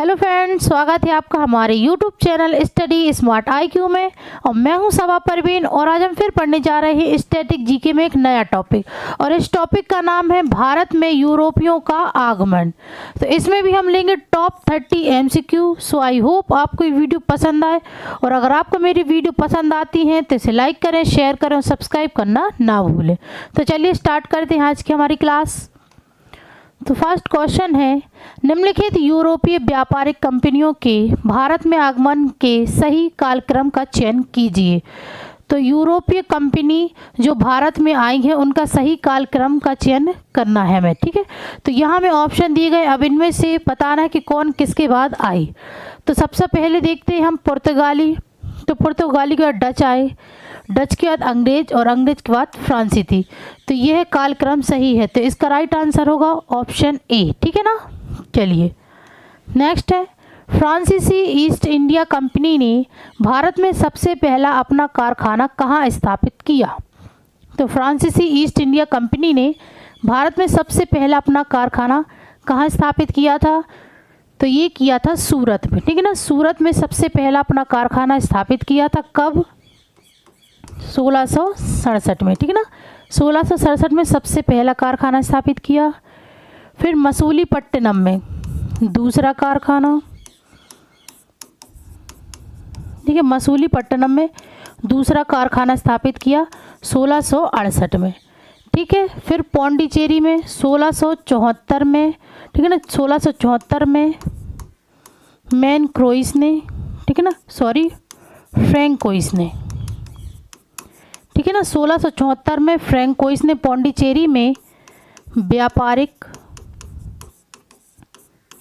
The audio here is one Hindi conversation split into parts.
हेलो फ्रेंड्स, स्वागत है आपका हमारे YouTube channel study smart IQ में। और मैं हूं सबा परवीन और आज हम फिर पढ़ने जा रहे हैं स्टैटिक जीके में एक नया टॉपिक। और इस टॉपिक का नाम है भारत में यूरोपियों का आगमन। तो इसमें भी हम लेंगे top 30 MCQ। So I hope आपको ये वीडियो पसंद आए, और अगर आपको मेरी वीडियो पसंद आती है तो इसे लाइक करें, शेयर करें और सब्सक्राइब करना ना भूलें। तो चलिए स्टार्ट करते हैं आज की हमारी क्लास। तो फर्स्ट क्वेश्चन है, निम्नलिखित यूरोपीय व्यापारिक कंपनियों के भारत में आगमन के सही कालक्रम का चयन कीजिए। तो यूरोपीय कंपनी जो भारत में आई है उनका सही कालक्रम का चयन करना है हमें, ठीक है। तो यहाँ में ऑप्शन दिए गए, अब इनमें से बताना है कि कौन किसके बाद आई। तो सबसे पहले देखते हैं हम पुर्तगाली। तो पुर्तगाली के बाद डच आए, डच के बाद अंग्रेज और अंग्रेज के बाद फ्रांसी थी। तो यह कालक्रम सही है, तो इसका राइट आंसर होगा ऑप्शन ए, ठीक है ना। चलिए नेक्स्ट है, फ्रांसीसी ईस्ट इंडिया कंपनी ने भारत में सबसे पहला अपना कारखाना कहाँ स्थापित किया। तो फ्रांसीसी ईस्ट इंडिया कंपनी ने भारत में सबसे पहला अपना कारखाना कहाँ स्थापित किया था। तो ये किया था सूरत में, ठीक है ना। सूरत में सबसे पहला अपना कारखाना स्थापित किया था, कब? 1667 में, ठीक है ना। 1667 में सबसे पहला कारखाना स्थापित किया। फिर मसूलीपट्टनम में दूसरा कारखाना, ठीक है, मसूलीपट्टनम में दूसरा कारखाना स्थापित किया 1668 में, ठीक है। फिर पौंडीचेरी में 1674 में, ठीक है ना, 1674 में मैन क्रोइस ने, ठीक है ना, फ्रैंकोइस ने, ठीक है ना, 1674 में फ्रैंकोइस ने पौंडीचेरी में व्यापारिक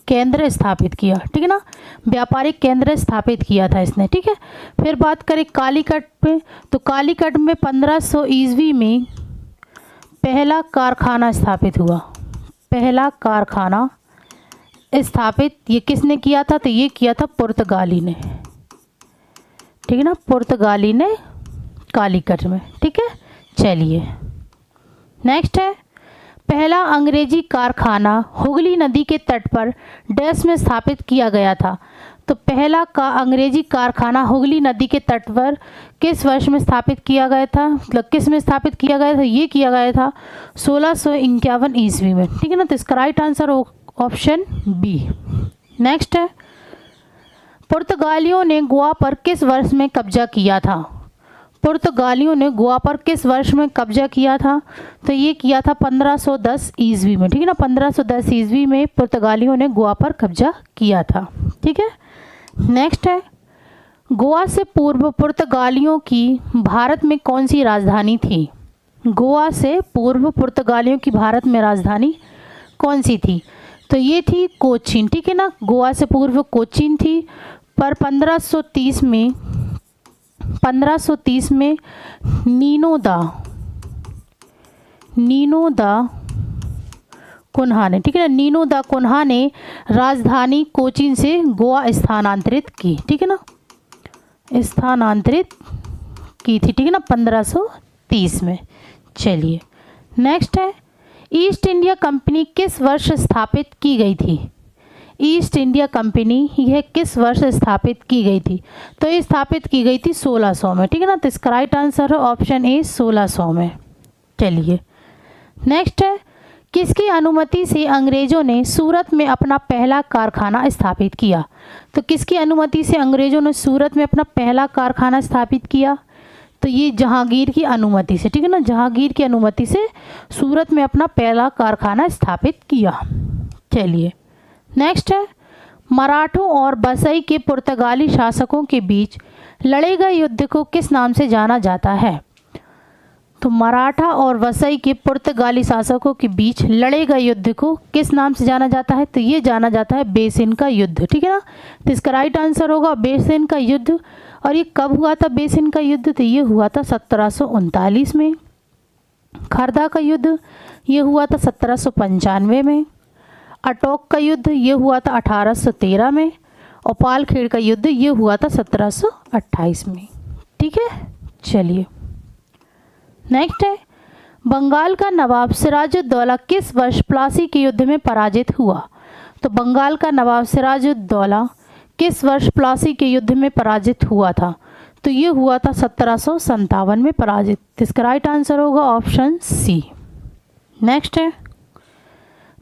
केंद्र स्थापित किया, ठीक है ना, व्यापारिक केंद्र स्थापित किया था इसने, ठीक है। फिर बात करें कालीकट पे, तो कालीकट में 1500 ईस्वी में पहला कारखाना स्थापित हुआ। पहला कारखाना स्थापित ये किसने किया था? तो ये किया था पुर्तगाली ने, ठीक है ना, पुर्तगाली ने कालीकट में, ठीक है। चलिए नेक्स्ट है, पहला अंग्रेजी कारखाना हुगली नदी के तट पर डैश में स्थापित किया गया था। तो पहला का अंग्रेजी कारखाना हुगली नदी के तट पर किस वर्ष में स्थापित किया गया था, मतलब किस में स्थापित किया गया था? ये किया गया था 1651 ईस्वी में, ठीक है ना। तो इसका right answer option B. Next है, पुर्तगालियों ने गोवा पर किस वर्ष में कब्जा किया था। पुर्तगालियों ने गोवा पर किस वर्ष में कब्जा किया था? तो ये किया था 1510 ईस्वी में, ठीक है ना। 1510 ईस्वी में पुर्तगालियों ने गोवा पर कब्जा किया था, ठीक है। नेक्स्ट है, गोवा से पूर्व पुर्तगालियों की भारत में कौन सी राजधानी थी। गोवा से पूर्व पुर्तगालियों की भारत में राजधानी कौन सी थी? तो ये थी कोचीन, ठीक है ना। गोवा से पूर्व कोचीन थी, पर 1530 में नीनो दा कुन्हा ने, ठीक है ना, नीनो दा कुन्हा ने राजधानी कोचीन से गोवा स्थानांतरित की, ठीक है ना, स्थानांतरित की थी, ठीक है ना, 1530 में। चलिए नेक्स्ट है, ईस्ट इंडिया कंपनी किस वर्ष स्थापित की गई थी। ईस्ट इंडिया कंपनी यह किस वर्ष स्थापित की गई थी? तो ये स्थापित की गई थी 1600 में, ठीक है ना। तो इसका राइट आंसर है ऑप्शन ए, 1600 में। चलिए नेक्स्ट है, किसकी अनुमति से अंग्रेजों ने सूरत में अपना पहला कारखाना स्थापित किया। तो किसकी अनुमति से अंग्रेजों ने सूरत में अपना पहला कारखाना स्थापित किया? तो ये जहांगीर की अनुमति से, ठीक है ना, जहांगीर की अनुमति से सूरत में अपना पहला कारखाना स्थापित किया। चलिए नेक्स्ट है, मराठों और बसई के पुर्तगाली शासकों के बीच लड़े गए युद्ध को किस नाम से जाना जाता है। तो मराठा और वसई के पुर्तगाली शासकों के बीच लड़े गए युद्ध को किस नाम से जाना जाता है? तो ये जाना जाता है बेसिन का युद्ध, ठीक है ना। तो इसका राइट आंसर होगा बेसिन का युद्ध। और ये कब हुआ था बेसिन का युद्ध? तो ये हुआ था 1739 में। खरदा का युद्ध ये हुआ था 1795 में। अटोक का युद्ध ये हुआ था 1813 में। और पालखेड़ का युद्ध ये हुआ था 1728 में, ठीक है। चलिए नेक्स्ट है, बंगाल का नवाब सिराजुद्दौला किस वर्ष प्लासी के युद्ध में पराजित हुआ। तो बंगाल का नवाब सिराजुद्दौला किस वर्ष प्लासी के युद्ध में पराजित हुआ था? तो ये हुआ था 1757 में पराजित। इसका राइट आंसर होगा ऑप्शन सी। नेक्स्ट है,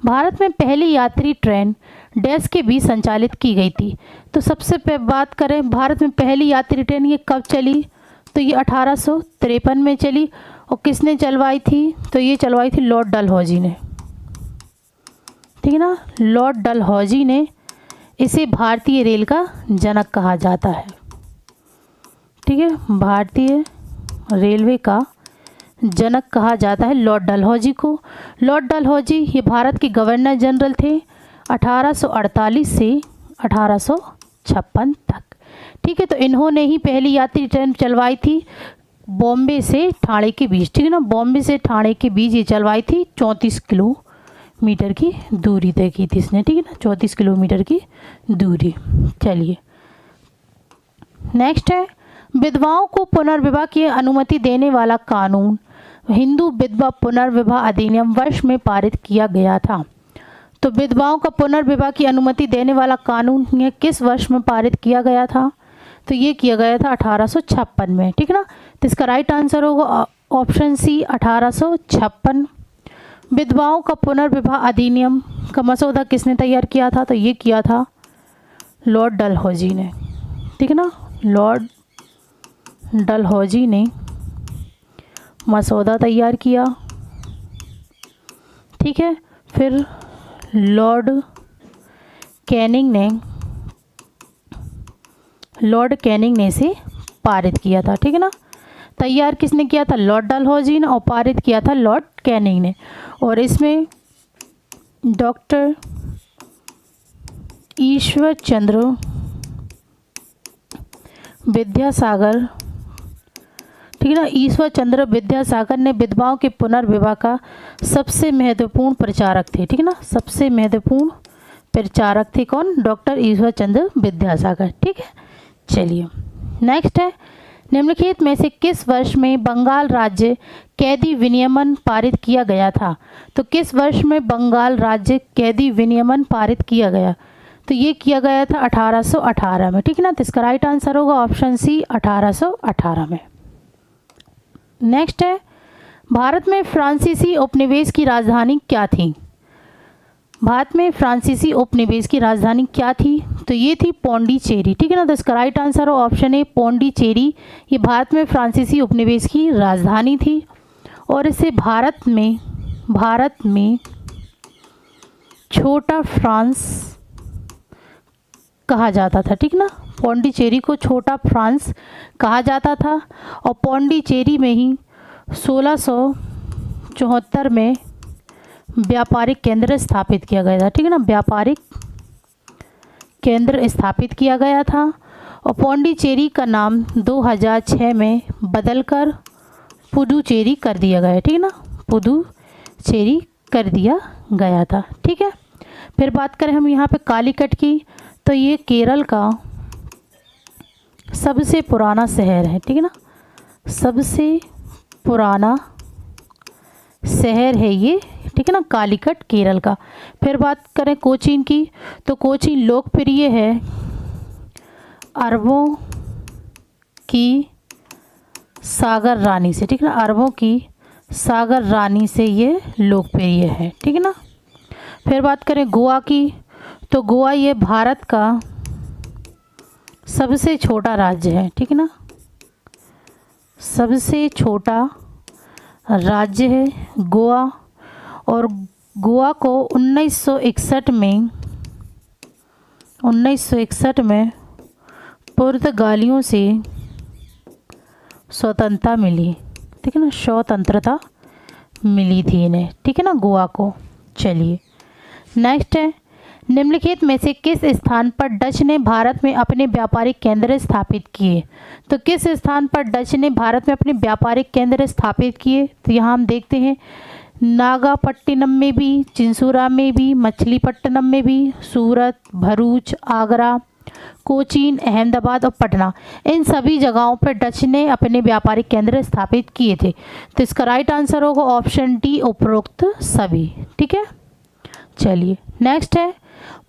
भारत में पहली यात्री ट्रेन डैश के बीच संचालित की गई थी। तो सबसे बात करें भारत में पहली यात्री ट्रेन ये कब चली? तो ये 1853 में चली। और किसने चलवाई थी? तो ये चलवाई थी लॉर्ड डलहौजी ने, ठीक है ना। लॉर्ड डलहौजी ने, इसे भारतीय रेल का जनक कहा जाता है, ठीक है। भारतीय रेलवे का जनक कहा जाता है लॉर्ड डलहौजी को। लॉर्ड डलहौजी ये भारत के गवर्नर जनरल थे 1848 से 1856 तक, ठीक है। तो इन्होंने ही पहली यात्री ट्रेन चलवाई थी बॉम्बे से ठाणे के बीच, ठीक है ना। बॉम्बे से ठाणे के बीच ये चलवाई थी, 34 किलोमीटर की दूरी तय की थी इसने, ठीक है ना, 34 किलोमीटर की दूरी। चलिए नेक्स्ट है, विधवाओं को पुनर्विवाह की अनुमति देने वाला कानून हिंदू विधवा पुनर्विवाह अधिनियम वर्ष में पारित किया गया था। तो विधवाओं का पुनर्विवाह की अनुमति देने वाला कानून यह किस वर्ष में पारित किया गया था? तो ये किया गया था 1856 में, ठीक है ना। तो इसका राइट आंसर होगा ऑप्शन सी 1856। विधवाओं का पुनर्विवाह अधिनियम का मसौदा किसने तैयार किया था? तो ये किया था लॉर्ड डलहौजी ने, ठीक है ना। लॉर्ड डलहौजी ने मसौदा तैयार किया, ठीक है। फिर लॉर्ड कैनिंग ने इसे पारित किया था, ठीक है ना। तैयार किसने किया था? लॉर्ड डलहौजी ने, और पारित किया था लॉर्ड कैनिंग ने। और इसमें डॉक्टर ईश्वर चंद्र विद्यासागर, ठीक है ना, ईश्वर चंद्र विद्यासागर ने विधवाओं के पुनर्विवाह का सबसे महत्वपूर्ण प्रचारक थे, ठीक है ना। सबसे महत्वपूर्ण प्रचारक थे कौन? डॉक्टर ईश्वर चंद्र विद्यासागर, ठीक है। चलिए नेक्स्ट है, निम्नलिखित में से किस वर्ष में बंगाल राज्य कैदी विनियमन पारित किया गया था? तो किस वर्ष में बंगाल राज्य कैदी विनियमन पारित किया गया? तो ये किया गया था 1818 में, ठीक है ना। तो इसका राइट आंसर होगा ऑप्शन सी 1818 में। नेक्स्ट है, भारत में फ्रांसीसी उपनिवेश की राजधानी क्या थी? भारत में फ्रांसीसी उपनिवेश की राजधानी क्या थी? तो ये थी पौंडीचेरी, ठीक है ना। तो इसका राइट आंसर हो ऑप्शन ए पौंडीचेरी। ये भारत में फ्रांसीसी उपनिवेश की राजधानी थी और इसे भारत में छोटा फ्रांस कहा जाता था, ठीक ना। पौंडीचेरी को छोटा फ्रांस कहा जाता था और पौंडीचेरी में ही 1674 में व्यापारिक केंद्र स्थापित किया गया था, ठीक है ना। व्यापारिक केंद्र स्थापित किया गया था और पौंडीचेरी का नाम 2006 में बदलकर पुडुचेरी कर दिया गया, ठीक है ना। पुडुचेरी कर दिया गया था, ठीक है। फिर बात करें हम यहाँ पे कालीकट की, तो ये केरल का सबसे पुराना शहर है, ठीक है ना। सबसे पुराना शहर है ये, ठीक है ना, कालीकट केरल का। फिर बात करें कोचीन की, तो कोचीन लोकप्रिय है अरबों की सागर रानी से, ठीक है ना। अरबों की सागर रानी से ये लोकप्रिय है, ठीक है ना। फिर बात करें गोवा की, तो गोवा ये भारत का सबसे छोटा राज्य है, ठीक है ना। सबसे छोटा राज्य है गोवा और गोवा को 1961 में पुर्तगालियों से स्वतंत्रता मिली, ठीक है ना। स्वतंत्रता मिली थी इन्हें, ठीक है ना, गोवा को। चलिए नेक्स्ट है, निम्नलिखित में से किस स्थान पर डच ने भारत में अपने व्यापारिक केंद्र स्थापित किए? तो किस स्थान पर डच ने भारत में अपने व्यापारिक केंद्र स्थापित किए? तो यहाँ हम देखते हैं नागापट्टिनम में भी, चिंसूरा में भी, मछलीपट्टनम में भी, सूरत, भरूच, आगरा, कोचीन, अहमदाबाद और पटना, इन सभी जगहों पर डच ने अपने व्यापारिक केंद्र स्थापित किए थे। तो इसका राइट आंसर होगा ऑप्शन डी उपरोक्त सभी, ठीक है। चलिए नेक्स्ट है,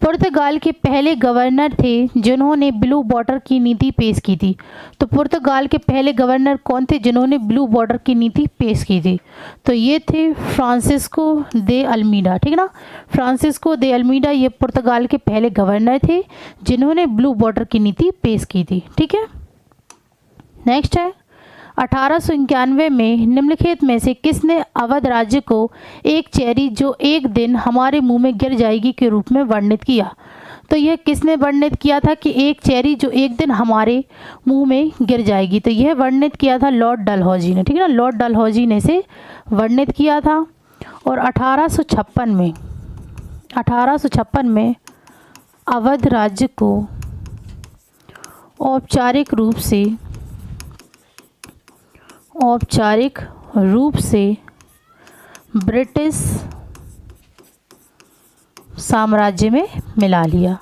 पुर्तगाल के पहले गवर्नर थे जिन्होंने ब्लू बॉर्डर की नीति पेश की थी। तो पुर्तगाल के पहले गवर्नर कौन थे जिन्होंने ब्लू बॉर्डर की नीति पेश की थी? तो ये थे फ्रांसिस्को दे अल्मीडा, ठीक है ना। फ्रांसिस्को दे अल्मीडा ये पुर्तगाल के पहले गवर्नर थे जिन्होंने ब्लू बॉर्डर की नीति पेश की थी, ठीक है। नेक्स्ट है 1891 में निम्नलिखित में से किसने अवध राज्य को एक चेरी जो एक दिन हमारे मुंह में गिर जाएगी के रूप में वर्णित किया? तो यह किसने वर्णित किया था कि एक चेरी जो एक दिन हमारे मुंह में गिर जाएगी? तो यह वर्णित किया था लॉर्ड डलहौजी ने, ठीक है ना। लॉर्ड डलहौजी ने इसे वर्णित किया था। और 1856 में अवध राज्य को औपचारिक रूप से ब्रिटिश साम्राज्य में मिला लिया,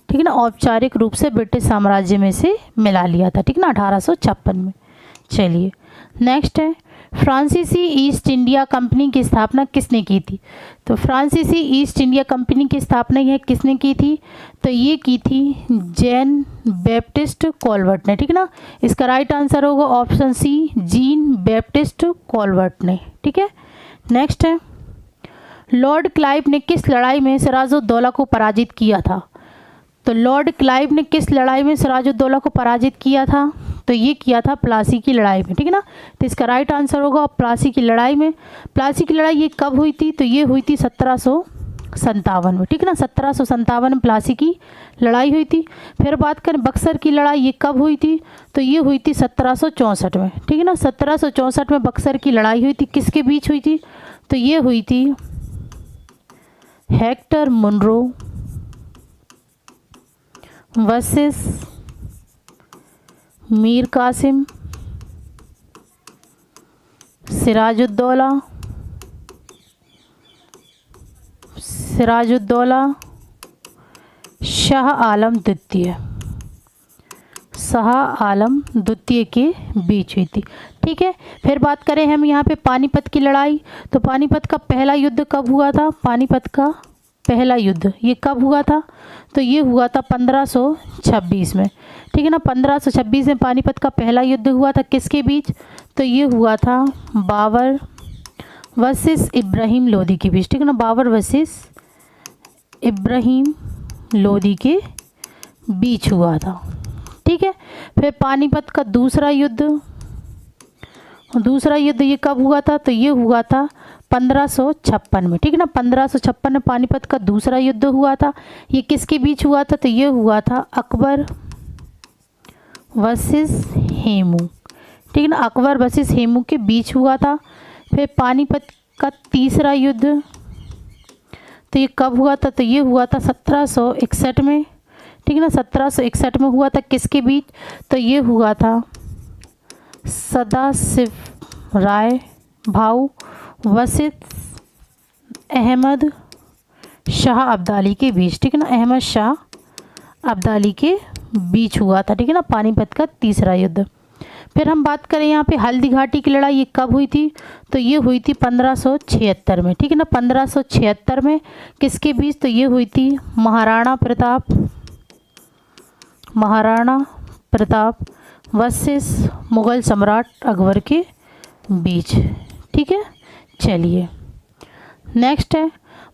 ठीक है ना। औपचारिक रूप से ब्रिटिश साम्राज्य में से मिला लिया था, ठीक है ना, 1856 में। चलिए नेक्स्ट है फ्रांसीसी ईस्ट इंडिया कंपनी की स्थापना किसने की थी? तो फ्रांसीसी ईस्ट इंडिया कंपनी की स्थापना यह किसने की थी? तो ये की थी जैन बैप्टिस्ट कॉलवर्ट ने, ठीक है ना। इसका राइट आंसर होगा ऑप्शन सी, जीन बैप्टिस्ट कॉलवर्ट ने, ठीक है। नेक्स्ट है लॉर्ड क्लाइव ने किस लड़ाई में सिराजुद्दौला को पराजित किया था? तो लॉर्ड क्लाइव ने किस लड़ाई में सिराजुद्दौला को पराजित किया था? तो ये किया था प्लासी की लड़ाई में, ठीक है ना। तो इसका राइट आंसर होगा प्लासी की लड़ाई में। प्लासी की लड़ाई ये कब हुई थी? तो ये हुई थी 1757 में, ठीक है ना। 1757 में प्लासी की लड़ाई हुई थी। फिर बात करें बक्सर की लड़ाई ये कब हुई थी? तो ये हुई थी 1764 में, ठीक है ना। 1764 में बक्सर की लड़ाई हुई थी। किसके बीच हुई थी? तो ये हुई थी Hector Munro versus Mir Qasim Sirajuddaula Shah Alam द्वितीय के बीच हुई थी, ठीक है। फिर बात करें हम यहाँ पे पानीपत की लड़ाई। तो पानीपत का पहला युद्ध कब हुआ था? पानीपत का पहला युद्ध ये कब हुआ था? तो ये हुआ था 1526 में, ठीक है ना। 1526 में पानीपत का पहला युद्ध हुआ था। किसके बीच? तो ये हुआ था बाबर वर्सेस इब्राहिम लोदी के बीच, ठीक है ना। बाबर वर्सेस इब्राहिम लोदी के बीच हुआ था, ठीक है। फिर पानीपत का दूसरा युद्ध ये कब हुआ था? तो ये हुआ था 1556 में, ठीक है ना। 1556 में पानीपत का दूसरा युद्ध हुआ था। ये किसके बीच हुआ था? तो ये हुआ था अकबर वर्सेस हेमू, ठीक है ना। अकबर वर्सेस हेमू के बीच हुआ था। फिर पानीपत का तीसरा युद्ध तो ये कब हुआ था? तो ये हुआ था 1761 में, ठीक है ना। 1761 में हुआ था। किसके बीच? तो ये हुआ था सदाशिव राय भाऊ वर्सेस अहमद शाह अब्दाली के बीच, ठीक है ना। अहमद शाह अब्दाली के बीच हुआ था, ठीक है ना, पानीपत का तीसरा युद्ध। फिर हम बात करें यहाँ पे हल्दी घाटी की लड़ाई ये कब हुई थी? तो ये हुई थी 1576 में, ठीक है ना। 1576 में किसके बीच? तो ये हुई थी महाराणा प्रताप वर्सेस मुग़ल सम्राट अकबर के बीच, ठीक है। चलिए नेक्स्ट है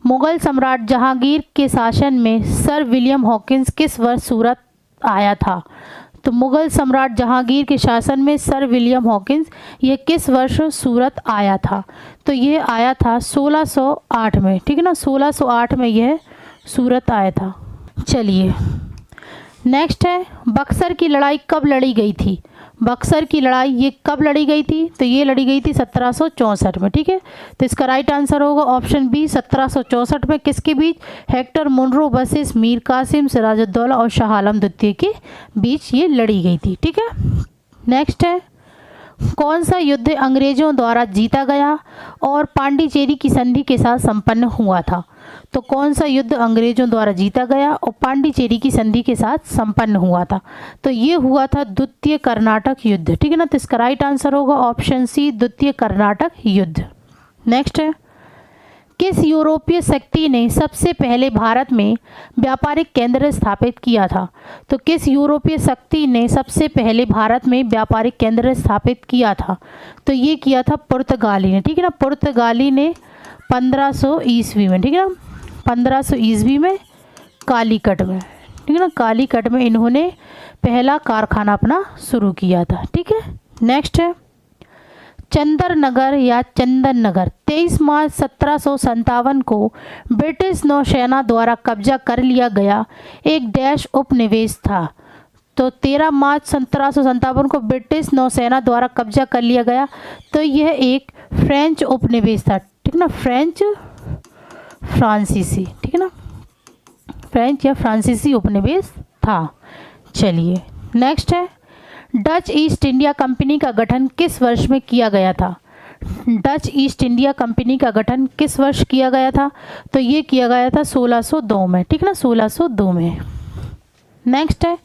मुग़ल सम्राट जहांगीर के शासन में सर विलियम हॉकिंस किस वर्ष सूरत आया था? तो मुग़ल सम्राट जहांगीर के शासन में सर विलियम हॉकिंस ये किस वर्ष सूरत आया था? तो ये आया था 1608 में, ठीक है ना। 1608 में यह सूरत आया था। चलिए नेक्स्ट है बक्सर की लड़ाई कब लड़ी गई थी? बक्सर की लड़ाई ये कब लड़ी गई थी? तो ये लड़ी गई थी 1764 में, ठीक है। तो इसका राइट आंसर होगा ऑप्शन बी 1764 में। किसके बीच? Hector Munro versus Mir Qasim Sirajuddaula और शाह आलम द्वितीय के बीच ये लड़ी गई थी, ठीक है। नेक्स्ट है कौन सा युद्ध अंग्रेजों द्वारा जीता गया और पांडिचेरी की संधि के साथ संपन्न हुआ था? तो कौन सा युद्ध अंग्रेजों द्वारा जीता गया और पांडिचेरी की संधि के साथ संपन्न हुआ था? तो ये हुआ था द्वितीय कर्नाटक युद्ध, ठीक है ना। तो इसका राइट आंसर होगा ऑप्शन सी द्वितीय कर्नाटक युद्ध। नेक्स्ट है किस यूरोपीय शक्ति ने सबसे पहले भारत में व्यापारिक केंद्र स्थापित किया था? तो किस यूरोपीय शक्ति ने सबसे पहले भारत में व्यापारिक केंद्र स्थापित किया था? तो ये किया था पुर्तगाली ने, ठीक है ना। पुर्तगाली ने 1500 ईस्वी में, ठीक है ना, 1500 ईस्वी में कालीकट में, ठीक है ना, कालीकट में इन्होंने पहला कारखाना अपना शुरू किया था, ठीक है। नेक्स्ट है चंदरनगर या चंदन नगर 23 मार्च 1757 को ब्रिटिश नौसेना द्वारा कब्जा कर लिया गया एक डैश उपनिवेश था। तो 13 मार्च 1757 को ब्रिटिश नौसेना द्वारा कब्जा कर लिया गया, तो यह एक फ्रेंच उपनिवेश था, ठीक ना, फ्रेंच फ्रांसीसी, ठीक है ना, फ्रेंच या फ्रांसीसी उपनिवेश था। चलिए नेक्स्ट है डच ईस्ट इंडिया कंपनी का गठन किस वर्ष में किया गया था? डच ईस्ट इंडिया कंपनी का गठन किस वर्ष किया गया था? तो ये किया गया था 1602 में, ठीक ना, 1602 में। नेक्स्ट है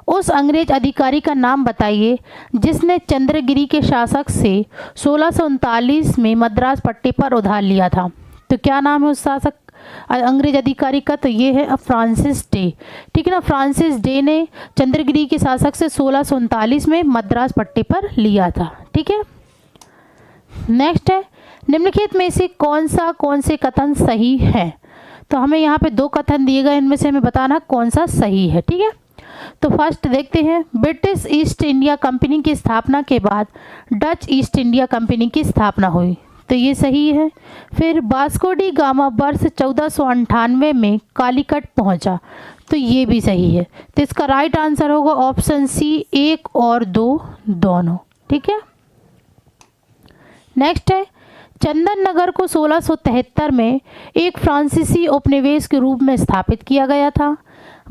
उस अंग्रेज अधिकारी का नाम बताइए जिसने चंद्रगिरी के शासक से 1639 में मद्रास पट्टी पर उधार लिया था। तो क्या नाम है उस शासक अंग्रेज अधिकारी का? तो ये है फ्रांसिस डे, ठीक है ना। फ्रांसिस डे ने चंद्रगिरी के शासक से 1639 में मद्रास पट्टी पर लिया था, ठीक है। नेक्स्ट है निम्नलिखित में से कौन से कथन सही है? तो हमें यहाँ पे 2 कथन दिए गए, इनमें से हमें बताना कौन सा सही है, ठीक है। तो फर्स्ट देखते हैं, ब्रिटिश ईस्ट इंडिया कंपनी की स्थापना के बाद डच ईस्ट इंडिया कंपनी की स्थापना हुई, तो ये सही है। फिर वास्को डी गामा वर्ष 1498 में कालीकट पहुंचा, तो ये भी सही है। तो इसका राइट आंसर होगा ऑप्शन सी 1 और 2 दोनों, ठीक है। नेक्स्ट है चंदन नगर को 1673 में एक फ्रांसीसी उपनिवेश के रूप में स्थापित किया गया था।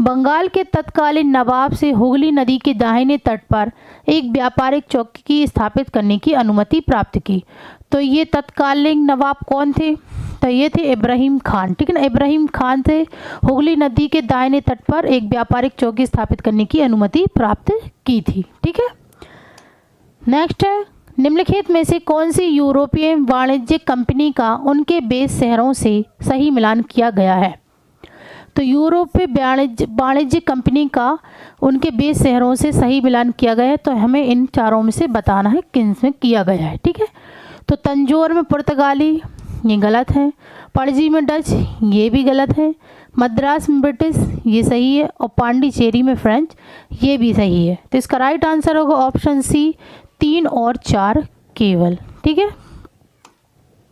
बंगाल के तत्कालीन नवाब से हुगली नदी के दाहिने तट पर एक व्यापारिक चौकी स्थापित करने की अनुमति प्राप्त की। तो ये तत्कालीन नवाब कौन थे? तो ये थे इब्राहिम खान, ठीक है ना। इब्राहिम खान से हुगली नदी के दाहिने तट पर एक व्यापारिक चौकी स्थापित करने की अनुमति प्राप्त की थी, ठीक है। नेक्स्ट है निम्नलिखित में से कौन सी यूरोपीय वाणिज्यिक कंपनी का उनके बेस शहरों से सही मिलान किया गया है? तो यूरोपीय वाणिज्यिक कंपनी का उनके बेस शहरों से सही मिलान किया गया है, तो हमें इन चारों में से बताना है किन में किया गया है, ठीक है। तो तंजौर में पुर्तगाली, ये गलत है। पणजी में डच, ये भी गलत है। मद्रास में ब्रिटिश, ये सही है। और पांडिचेरी में फ्रेंच, ये भी सही है। तो इसका राइट आंसर होगा ऑप्शन सी 3 और 4 केवल, ठीक है।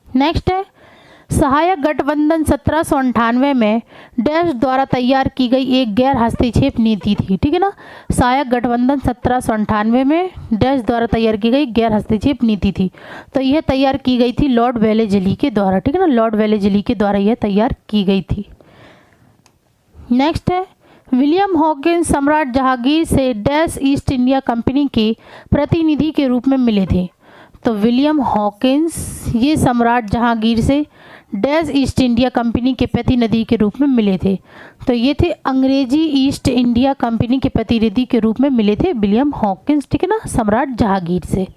नेक्स्ट है सहायक गठबंधन 1798 में डैश द्वारा तैयार की गई एक गैर हस्तक्षेप नीति थी, ठीक है ना। सहायक गठबंधन 1798 में डैश द्वारा तैयार की गई गैर हस्तक्षेप नीति थी, तो यह तैयार की गई थी लॉर्ड वेलेजली के द्वारा, ठीक है ना। लॉर्ड वेलेजली के द्वारा यह तैयार की गई थी। नेक्स्ट है विलियम हॉकिंस सम्राट जहांगीर से डैश ईस्ट इंडिया कंपनी के प्रतिनिधि के रूप में मिले थे। तो विलियम हॉकिंस ये सम्राट जहांगीर से डैश ईस्ट इंडिया कंपनी के प्रतिनिधि के रूप में मिले थे, तो ये थे अंग्रेजी ईस्ट इंडिया कंपनी के प्रतिनिधि के रूप में मिले थे विलियम हॉकिंस, ठीक है ना, सम्राट जहांगीर से।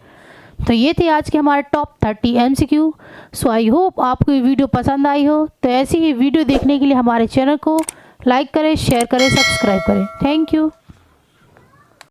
तो ये थे आज के हमारे top 30 MCQ। So I hope आपको ये वीडियो पसंद आई हो। तो ऐसी ही वीडियो देखने के लिए हमारे चैनल को लाइक करें, शेयर करें, सब्सक्राइब करें। Thank you.